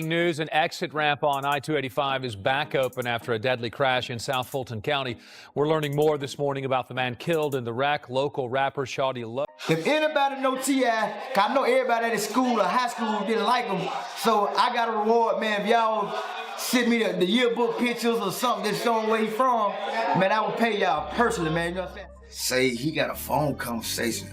News: an exit ramp on I-285 is back open after a deadly crash in South Fulton County. We're learning more this morning about the man killed in the wreck. Local rapper Shawty Lo. If anybody know T.I., I know everybody at school or high school didn't like him. So I got a reward, man. If y'all send me the yearbook pictures or something that's showing where he from, man, I will pay y'all personally, man. You know what I'm saying? Say he got a phone conversation.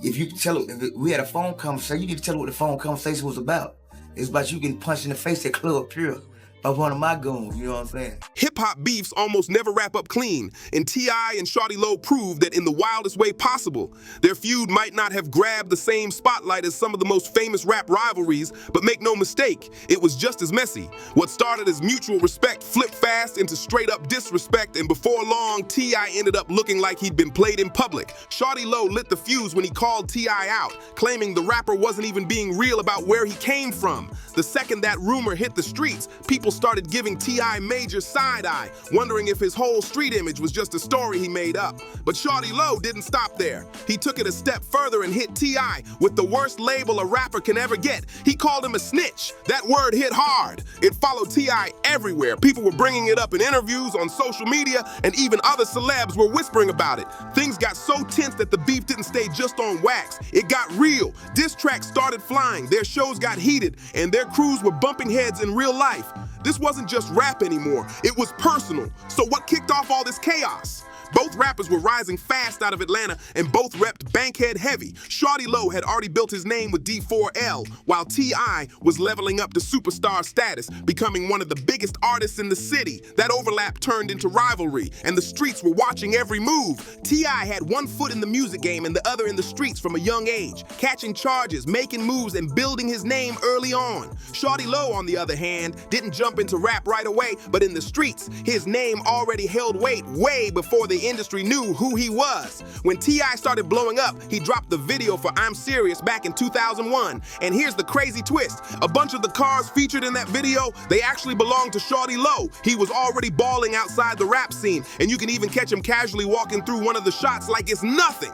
If you tell him, if we had a phone conversation, you need to tell him what the phone conversation was about. It's about you getting punched in the face at Club Pure by one of my goons, you know what I'm saying? Hip-hop beefs almost never wrap up clean, and T.I. and Shawty Lo proved that in the wildest way possible. Their feud might not have grabbed the same spotlight as some of the most famous rap rivalries, but make no mistake, it was just as messy. What started as mutual respect flipped fast into straight-up disrespect, and before long, T.I. ended up looking like he'd been played in public. Shawty Lo lit the fuse when he called T.I. out, claiming the rapper wasn't even being real about where he came from. The second that rumor hit the streets, people started giving T.I. major side-eye, wondering if his whole street image was just a story he made up. But Shawty Lo didn't stop there. He took it a step further and hit T.I. with the worst label a rapper can ever get. He called him a snitch. That word hit hard. It followed T.I. everywhere. People were bringing it up in interviews, on social media, and even other celebs were whispering about it. Things got so tense that the beef didn't stay just on wax. It got real. Diss tracks started flying, their shows got heated, and their crews were bumping heads in real life. This wasn't just rap anymore, it was personal. So what kicked off all this chaos? Both rappers were rising fast out of Atlanta and both repped Bankhead heavy. Shawty Lo had already built his name with D4L, while T.I. was leveling up to superstar status, becoming one of the biggest artists in the city. That overlap turned into rivalry, and the streets were watching every move. T.I. had one foot in the music game and the other in the streets from a young age, catching charges, making moves, and building his name early on. Shawty Lo, on the other hand, didn't jump into rap right away, but in the streets, his name already held weight way before the industry knew who he was. When T.I. started blowing up, he dropped the video for I'm Serious back in 2001. And here's the crazy twist. A bunch of the cars featured in that video, they actually belonged to Shawty Lo. He was already balling outside the rap scene, and you can even catch him casually walking through one of the shots like it's nothing.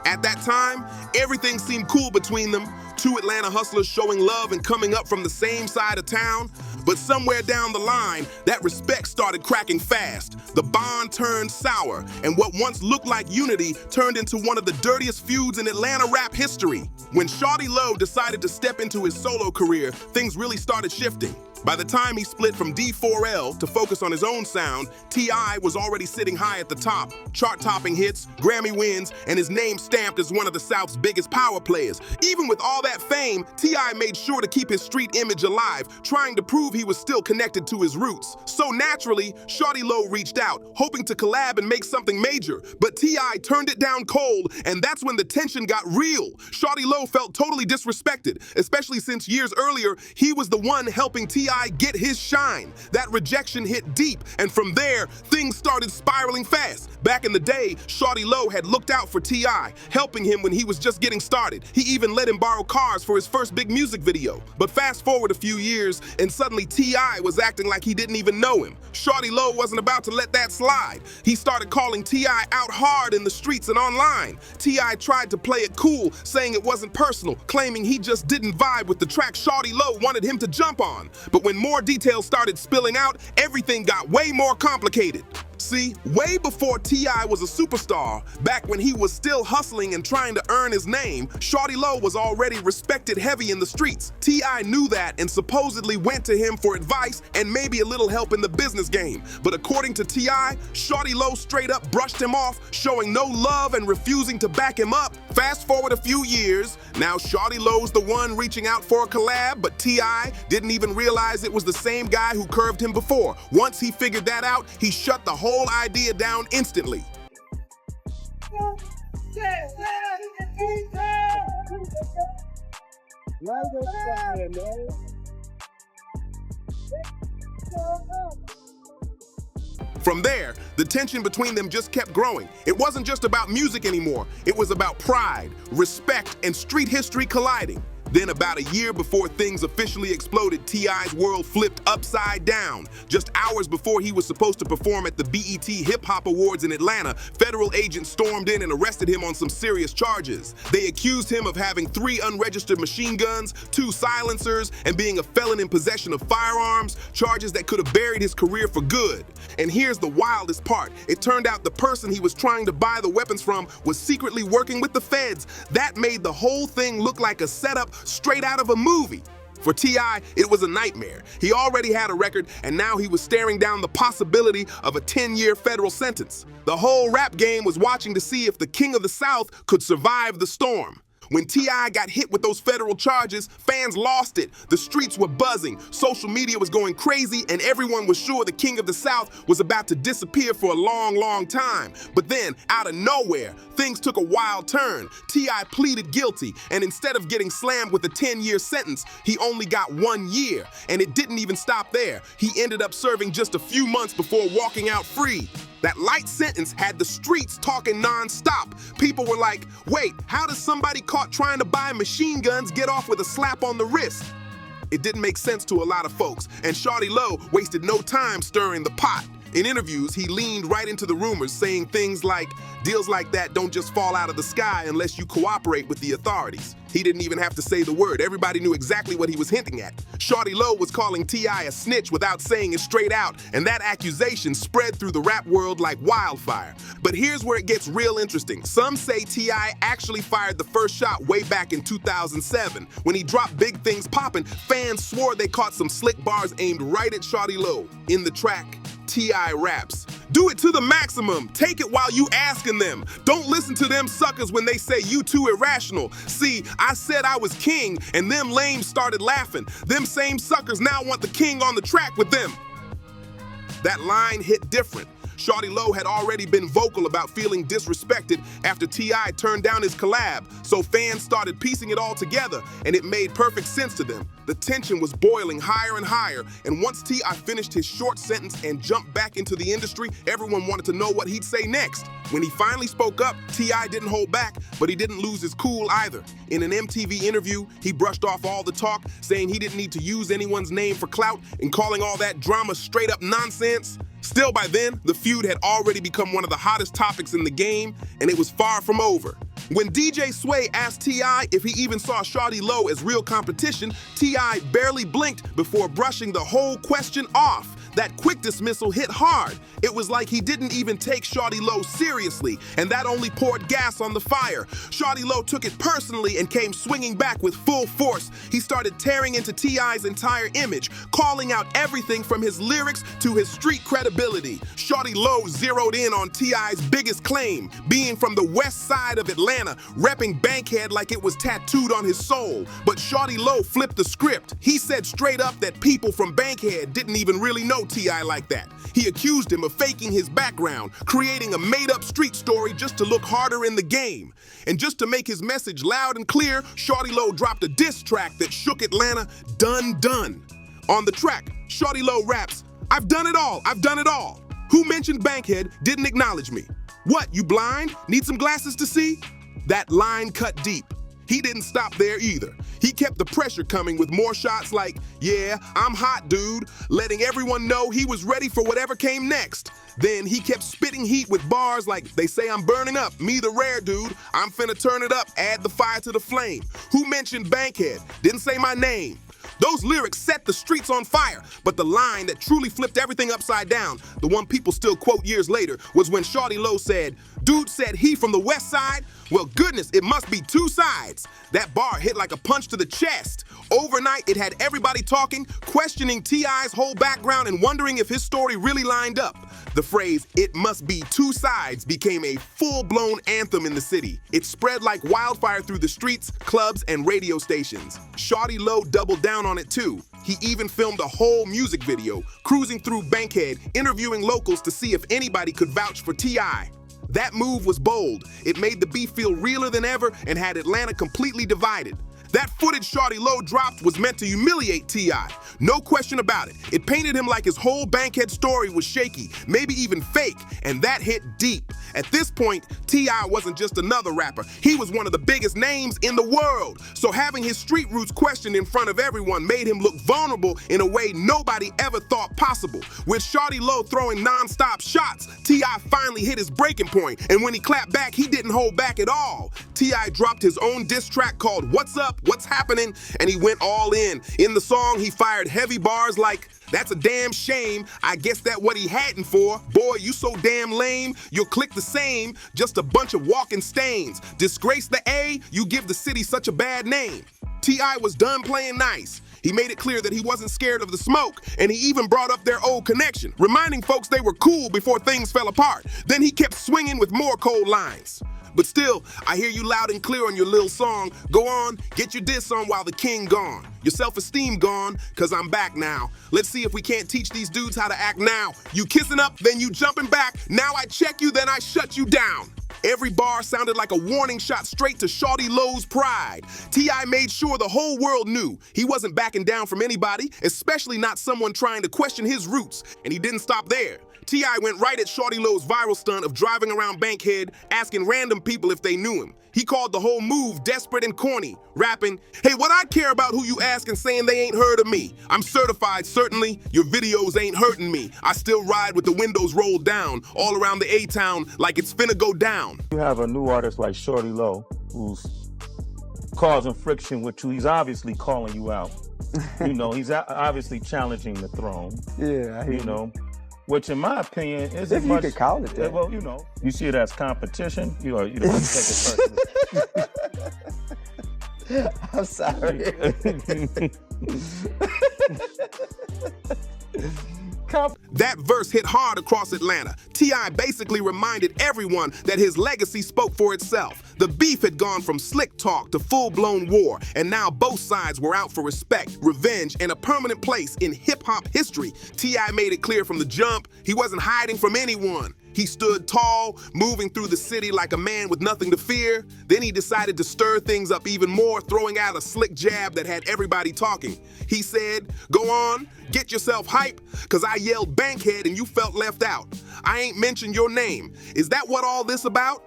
At that time, everything seemed cool between them, two Atlanta hustlers showing love and coming up from the same side of town. But somewhere down the line, that respect started cracking fast. The bond turned sour, and what once looked like unity turned into one of the dirtiest feuds in Atlanta rap history. When Shawty Lo decided to step into his solo career, things really started shifting. By the time he split from D4L to focus on his own sound, T.I. was already sitting high at the top, chart-topping hits, Grammy wins, and his name stamped as one of the South's biggest power players. Even with all that fame, T.I. made sure to keep his street image alive, trying to prove he was still connected to his roots. So naturally, Shawty Lo reached out, hoping to collab and make something major, but T.I. turned it down cold, and that's when the tension got real. Shawty Lo felt totally disrespected, especially since years earlier, he was the one helping T.I. get his shine. That rejection hit deep, and from there, things started spiraling fast. Back in the day, Shawty Lo had looked out for T.I., helping him when he was just getting started. He even let him borrow cars for his first big music video. But fast forward a few years, and suddenly T.I. was acting like he didn't even know him. Shawty Lo wasn't about to let that slide. He started calling T.I. out hard in the streets and online. T.I. tried to play it cool, saying it wasn't personal, claiming he just didn't vibe with the track Shawty Lo wanted him to jump on. But when more details started spilling out, everything got way more complicated. See, way before T.I. was a superstar, back when he was still hustling and trying to earn his name, Shawty Lo was already respected heavy in the streets. T.I. knew that and supposedly went to him for advice and maybe a little help in the business game. But according to T.I., Shawty Lo straight up brushed him off, showing no love and refusing to back him up. Fast forward a few years, now Shawty Lo's the one reaching out for a collab, but T.I. didn't even realize it was the same guy who curved him before. Once he figured that out, he shut the whole idea down instantly. From there, the tension between them just kept growing. It wasn't just about music anymore. It was about pride, respect, and street history colliding. Then about a year before things officially exploded, T.I.'s world flipped upside down. Just hours before he was supposed to perform at the BET Hip Hop Awards in Atlanta, federal agents stormed in and arrested him on some serious charges. They accused him of having 3 unregistered machine guns, 2 silencers, and being a felon in possession of firearms, charges that could have buried his career for good. And here's the wildest part. It turned out the person he was trying to buy the weapons from was secretly working with the feds. That made the whole thing look like a setup straight out of a movie. For T.I., it was a nightmare. He already had a record, and now he was staring down the possibility of a 10-year federal sentence. The whole rap game was watching to see if the King of the South could survive the storm. When T.I. got hit with those federal charges, fans lost it. The streets were buzzing, social media was going crazy, and everyone was sure the King of the South was about to disappear for a long, long time. But then, out of nowhere, things took a wild turn. T.I. pleaded guilty, and instead of getting slammed with a 10-year sentence, he only got 1 year. And it didn't even stop there. He ended up serving just a few months before walking out free. That light sentence had the streets talking non-stop. People were like, wait, how does somebody caught trying to buy machine guns get off with a slap on the wrist? It didn't make sense to a lot of folks, and Shawty Lo wasted no time stirring the pot. In interviews, he leaned right into the rumors, saying things like, deals like that don't just fall out of the sky unless you cooperate with the authorities. He didn't even have to say the word. Everybody knew exactly what he was hinting at. Shawty Lo was calling T.I. a snitch without saying it straight out, and that accusation spread through the rap world like wildfire. But here's where it gets real interesting. Some say T.I. actually fired the first shot way back in 2007. When he dropped Big Things Poppin', fans swore they caught some slick bars aimed right at Shawty Lo. In the track, T.I. raps, "Do it to the maximum, take it while you asking them. Don't listen to them suckers when they say you too irrational. See, I said I was king, and them lames started laughing. Them same suckers now want the king on the track with them." That line hit different. Shawty Lo had already been vocal about feeling disrespected after T.I. turned down his collab, so fans started piecing it all together, and it made perfect sense to them. The tension was boiling higher and higher, and once T.I. finished his short sentence and jumped back into the industry, everyone wanted to know what he'd say next. When he finally spoke up, T.I. didn't hold back, but he didn't lose his cool either. In an MTV interview, he brushed off all the talk, saying he didn't need to use anyone's name for clout and calling all that drama straight up nonsense. Still, by then, the feud had already become one of the hottest topics in the game, and it was far from over. When DJ Sway asked T.I. if he even saw Shawty Lo as real competition, T.I. barely blinked before brushing the whole question off. That quick dismissal hit hard. It was like he didn't even take Shawty Lo seriously, and that only poured gas on the fire. Shawty Lo took it personally and came swinging back with full force. He started tearing into T.I.'s entire image, calling out everything from his lyrics to his street credibility. Shawty Lo zeroed in on T.I.'s biggest claim, being from the west side of Atlanta, repping Bankhead like it was tattooed on his soul. But Shawty Lo flipped the script. He said straight up that people from Bankhead didn't even really know T.I. like that. He accused him of faking his background, creating a made-up street story just to look harder in the game. And just to make his message loud and clear, Shawty Lo dropped a diss track that shook Atlanta, Done Done. On the track, Shawty Lo raps, "I've done it all, I've done it all. Who mentioned Bankhead didn't acknowledge me. What, you blind? Need some glasses to see?" That line cut deep. He didn't stop there either. He kept the pressure coming with more shots like, "Yeah, I'm hot, dude," letting everyone know he was ready for whatever came next. Then he kept spitting heat with bars like, "They say I'm burning up, me the rare dude, I'm finna turn it up, add the fire to the flame. Who mentioned Bankhead? Didn't say my name." Those lyrics set the streets on fire, but the line that truly flipped everything upside down, the one people still quote years later, was when Shawty Lo said, "Dude said he from the west side? Well, goodness, it must be two sides." That bar hit like a punch to the chest. Overnight, it had everybody talking, questioning T.I.'s whole background and wondering if his story really lined up. The phrase, "it must be two sides," became a full-blown anthem in the city. It spread like wildfire through the streets, clubs, and radio stations. Shawty Lo doubled down on it too. He even filmed a whole music video, cruising through Bankhead, interviewing locals to see if anybody could vouch for T.I. That move was bold. It made the beef feel realer than ever and had Atlanta completely divided. That footage Shawty Lo dropped was meant to humiliate T.I. No question about it. It painted him like his whole Bankhead story was shaky, maybe even fake, and that hit deep. At this point, T.I. wasn't just another rapper. He was one of the biggest names in the world. So having his street roots questioned in front of everyone made him look vulnerable in a way nobody ever thought possible. With Shawty Lo throwing non-stop shots, T.I. finally hit his breaking point, and when he clapped back, he didn't hold back at all. T.I. dropped his own diss track called What's Up, What's Happening, and he went all in. In the song, he fired heavy bars like, "That's a damn shame, I guess that what he hadn't for. Boy, you so damn lame, you'll click the same, just a bunch of walking stains. Disgrace the A, you give the city such a bad name." T.I. was done playing nice. He made it clear that he wasn't scared of the smoke, and he even brought up their old connection, reminding folks they were cool before things fell apart. Then he kept swinging with more cold lines. But still, I hear you loud and clear on your little song. Go on, get your diss on while the king gone. Your self-esteem gone, cause I'm back now. Let's see if we can't teach these dudes how to act now. You kissing up, then you jumping back. Now I check you, then I shut you down. Every bar sounded like a warning shot straight to Shawty Lo's pride. T.I. made sure the whole world knew he wasn't backing down from anybody, especially not someone trying to question his roots. And he didn't stop there. T.I. went right at Shawty Lo's viral stunt of driving around Bankhead, asking random people if they knew him. He called the whole move desperate and corny, rapping, "Hey, what I care about who you ask and saying they ain't heard of me? I'm certified, certainly. Your videos ain't hurting me. I still ride with the windows rolled down, all around the A-town like it's finna go down." You have a new artist like Shawty Lo, who's causing friction with you. He's obviously calling you out. You know, he's obviously challenging the throne. Yeah, I hear you know. Which, in my opinion, isn't if much. You could call it that. Well, you know, you see it as competition. You know, you don't take it personally. I'm sorry. That verse hit hard across Atlanta. T.I. basically reminded everyone that his legacy spoke for itself. The beef had gone from slick talk to full-blown war, and now both sides were out for respect, revenge, and a permanent place in hip-hop history. T.I. made it clear from the jump he wasn't hiding from anyone. He stood tall, moving through the city like a man with nothing to fear. Then he decided to stir things up even more, throwing out a slick jab that had everybody talking. He said, "Go on, get yourself hype, cause I yelled Bankhead and you felt left out. I ain't mentioned your name. Is that what all this about?"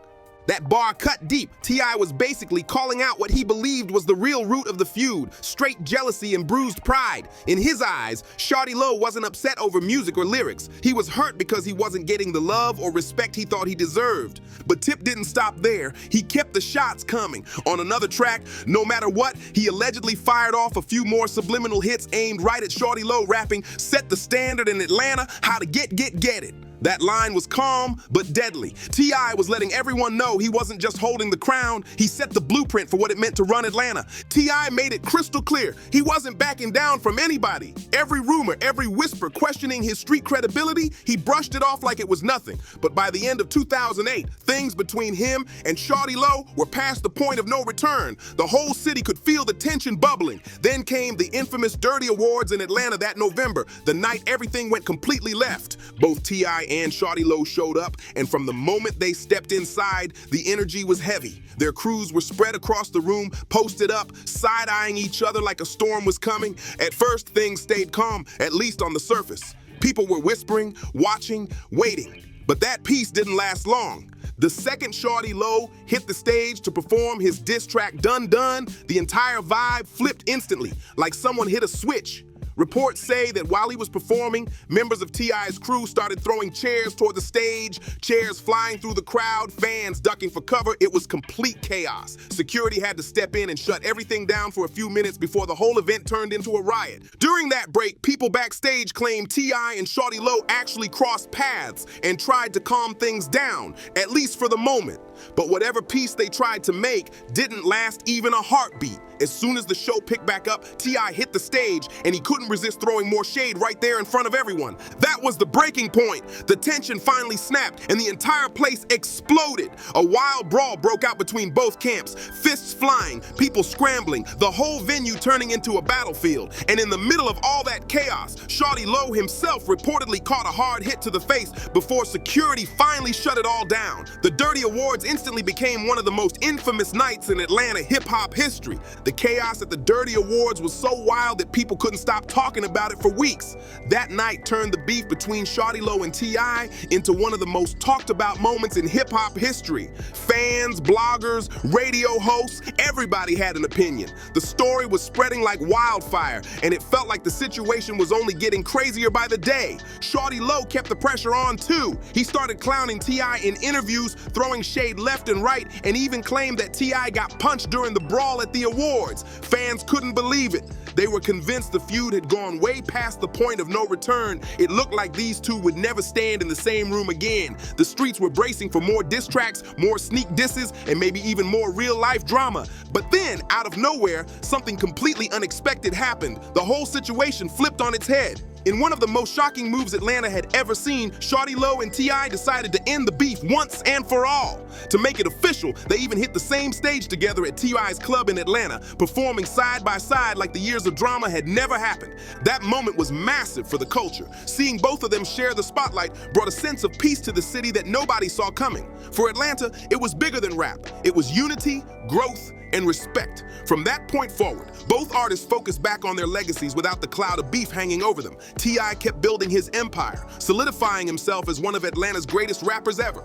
That bar cut deep. T.I. was basically calling out what he believed was the real root of the feud, straight jealousy and bruised pride. In his eyes, Shawty Lo wasn't upset over music or lyrics. He was hurt because he wasn't getting the love or respect he thought he deserved. But Tip didn't stop there. He kept the shots coming. On another track, No Matter What, he allegedly fired off a few more subliminal hits aimed right at Shawty Lo, rapping, "Set the standard in Atlanta, how to get it." That line was calm, but deadly. T.I. was letting everyone know he wasn't just holding the crown, he set the blueprint for what it meant to run Atlanta. T.I. made it crystal clear he wasn't backing down from anybody. Every rumor, every whisper questioning his street credibility, he brushed it off like it was nothing. But by the end of 2008, things between him and Shawty Lo were past the point of no return. The whole city could feel the tension bubbling. Then came the infamous Dirty Awards in Atlanta that November, the night everything went completely left. Both T.I. and Shawty Lo showed up, and from the moment they stepped inside, the energy was heavy. Their crews were spread across the room, posted up, side-eyeing each other like a storm was coming. At first, things stayed calm, at least on the surface. People were whispering, watching, waiting. But that peace didn't last long. The second Shawty Lo hit the stage to perform his diss track Dun Dun, the entire vibe flipped instantly, like someone hit a switch. Reports say that while he was performing, members of T.I.'s crew started throwing chairs toward the stage, chairs flying through the crowd, fans ducking for cover. It was complete chaos. Security had to step in and shut everything down for a few minutes before the whole event turned into a riot. During that break, people backstage claimed T.I. and Shawty Lo actually crossed paths and tried to calm things down, at least for the moment. But whatever peace they tried to make didn't last even a heartbeat. As soon as the show picked back up, T.I. hit the stage and he couldn't resist throwing more shade right there in front of everyone. That was the breaking point. The tension finally snapped and the entire place exploded. A wild brawl broke out between both camps, fists flying, people scrambling, the whole venue turning into a battlefield. And in the middle of all that chaos, Shawty Lo himself reportedly caught a hard hit to the face before security finally shut it all down. The Dirty Awards instantly became one of the most infamous nights in Atlanta hip-hop history. The chaos at the Dirty Awards was so wild that people couldn't stop talking about it for weeks. That night turned the beef between Shawty Lo and T.I. into one of the most talked about moments in hip-hop history. Fans, bloggers, radio hosts, everybody had an opinion. The story was spreading like wildfire, and it felt like the situation was only getting crazier by the day. Shawty Lo kept the pressure on too. He started clowning T.I. in interviews, throwing shade left and right, and even claimed that T.I. got punched during the brawl at the awards. Fans couldn't believe it. They were convinced the feud had gone way past the point of no return. It looked like these two would never stand in the same room again. The streets were bracing for more diss tracks, more sneak disses, and maybe even more real-life drama. But then, out of nowhere, something completely unexpected happened. The whole situation flipped on its head. In one of the most shocking moves Atlanta had ever seen, Shawty Lo and T.I. decided to end the beef once and for all. To make it official, they even hit the same stage together at T.I.'s club in Atlanta, performing side by side like the years of drama had never happened. That moment was massive for the culture. Seeing both of them share the spotlight brought a sense of peace to the city that nobody saw coming. For Atlanta, it was bigger than rap. It was unity, growth, and respect. From that point forward, both artists focused back on their legacies without the cloud of beef hanging over them. T.I. kept building his empire, solidifying himself as one of Atlanta's greatest rappers ever.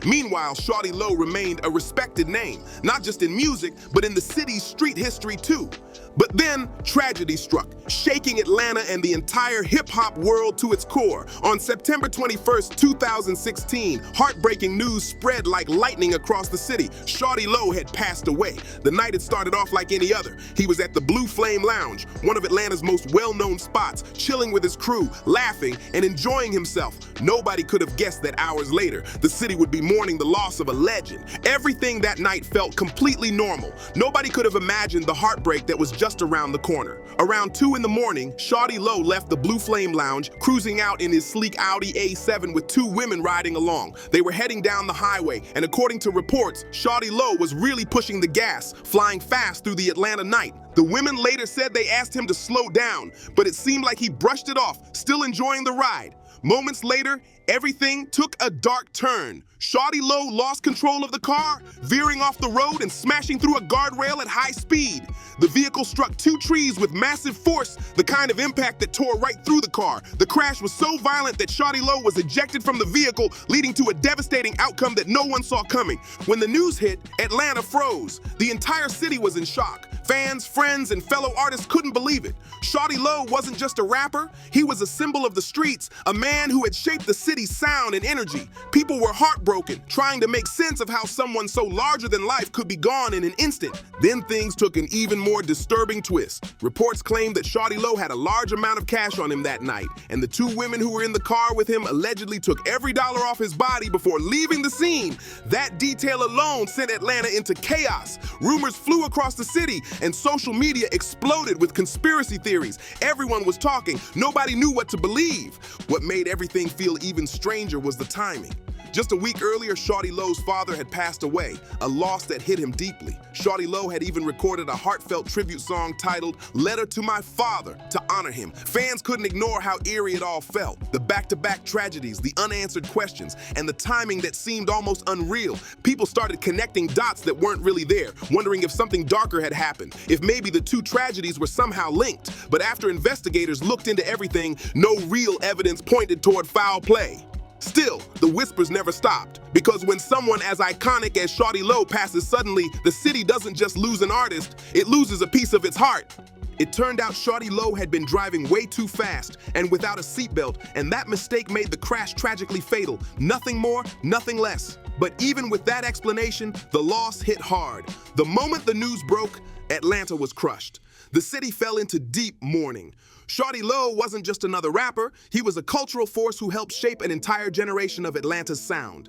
Meanwhile, Shawty Lo remained a respected name, not just in music, but in the city's street history too. But then, tragedy struck, shaking Atlanta and the entire hip-hop world to its core. On September 21st, 2016, heartbreaking news spread like lightning across the city. Shawty Lo had passed away. The night had started off like any other. He was at the Blue Flame Lounge, one of Atlanta's most well-known spots, chilling with his crew, laughing and enjoying himself. Nobody could have guessed that hours later, the city would be mourning the loss of a legend. Everything that night felt completely normal. Nobody could have imagined the heartbreak that was just around the corner. Around 2 in the morning, Shawty Lo left the Blue Flame Lounge, cruising out in his sleek Audi A7 with 2 women riding along. They were heading down the highway, and according to reports, Shawty Lo was really pushing the gas, flying fast through the Atlanta night. The women later said they asked him to slow down, but it seemed like he brushed it off, still enjoying the ride. Moments later, everything took a dark turn. Shawty Lo lost control of the car, veering off the road and smashing through a guardrail at high speed. The vehicle struck 2 trees with massive force, the kind of impact that tore right through the car. The crash was so violent that Shawty Lo was ejected from the vehicle, leading to a devastating outcome that no one saw coming. When the news hit, Atlanta froze. The entire city was in shock. Fans, friends, and fellow artists couldn't believe it. Shawty Lo wasn't just a rapper, he was a symbol of the streets, a man who had shaped the city's sound and energy. People were heartbroken, trying to make sense of how someone so larger than life could be gone in an instant. Then things took an even more disturbing twist. Reports claimed that Shawty Lo had a large amount of cash on him that night, and the 2 women who were in the car with him allegedly took every dollar off his body before leaving the scene. That detail alone sent Atlanta into chaos. Rumors flew across the city, and social media exploded with conspiracy theories. Everyone was talking. Nobody knew what to believe. What made everything feel even stranger was the timing. Just a week earlier, Shawty Lo's father had passed away, a loss that hit him deeply. Shawty Lo had even recorded a heartfelt tribute song titled "Letter to My Father" to honor him. Fans couldn't ignore how eerie it all felt. The back-to-back tragedies, the unanswered questions, and the timing that seemed almost unreal. People started connecting dots that weren't really there, wondering if something darker had happened, if maybe the 2 tragedies were somehow linked. But after investigators looked into everything, no real evidence pointed toward foul play. Still, the whispers never stopped, because when someone as iconic as Shawty Lo passes suddenly, the city doesn't just lose an artist, it loses a piece of its heart. It turned out Shawty Lo had been driving way too fast and without a seatbelt, and that mistake made the crash tragically fatal. Nothing more, nothing less. But even with that explanation, the loss hit hard. The moment the news broke, Atlanta was crushed. The city fell into deep mourning. Shawty Lo wasn't just another rapper, he was a cultural force who helped shape an entire generation of Atlanta's sound.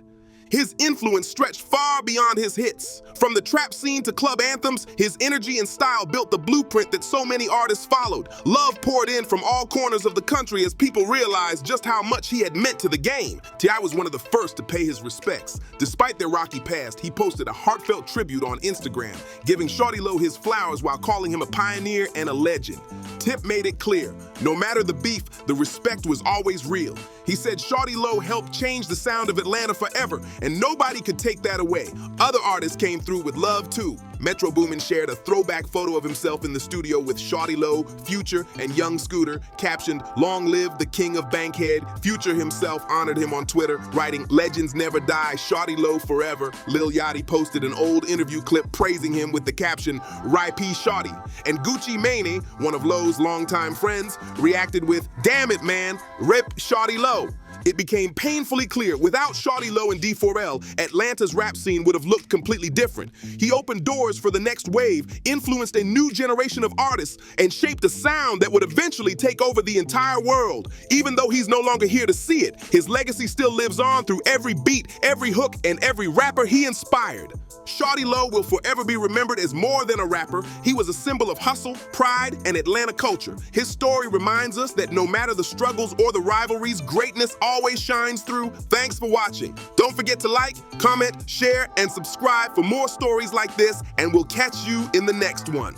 His influence stretched far beyond his hits. From the trap scene to club anthems, his energy and style built the blueprint that so many artists followed. Love poured in from all corners of the country as people realized just how much he had meant to the game. T.I. was one of the first to pay his respects. Despite their rocky past, he posted a heartfelt tribute on Instagram, giving Shawty Lo his flowers while calling him a pioneer and a legend. Tip made it clear, no matter the beef, the respect was always real. He said Shawty Lo helped change the sound of Atlanta forever, and nobody could take that away. Other artists came through with love too. Metro Boomin shared a throwback photo of himself in the studio with Shawty Lo, Future, and Young Scooter, captioned, "Long live the king of Bankhead." Future himself honored him on Twitter, writing, "Legends never die, Shawty Lo forever." Lil Yachty posted an old interview clip praising him with the caption, "RIP Shawty." And Gucci Mane, one of Lo's longtime friends, reacted with, "Damn it, man, rip Shawty Lo." It became painfully clear, without Shawty Lo and D4L, Atlanta's rap scene would have looked completely different. He opened doors for the next wave, influenced a new generation of artists, and shaped a sound that would eventually take over the entire world. Even though he's no longer here to see it, his legacy still lives on through every beat, every hook, and every rapper he inspired. Shawty Lo will forever be remembered as more than a rapper. He was a symbol of hustle, pride, and Atlanta culture. His story reminds us that no matter the struggles or the rivalries, greatness always shines through. Thanks for watching. Don't forget to like, comment, share, and subscribe for more stories like this, and we'll catch you in the next one.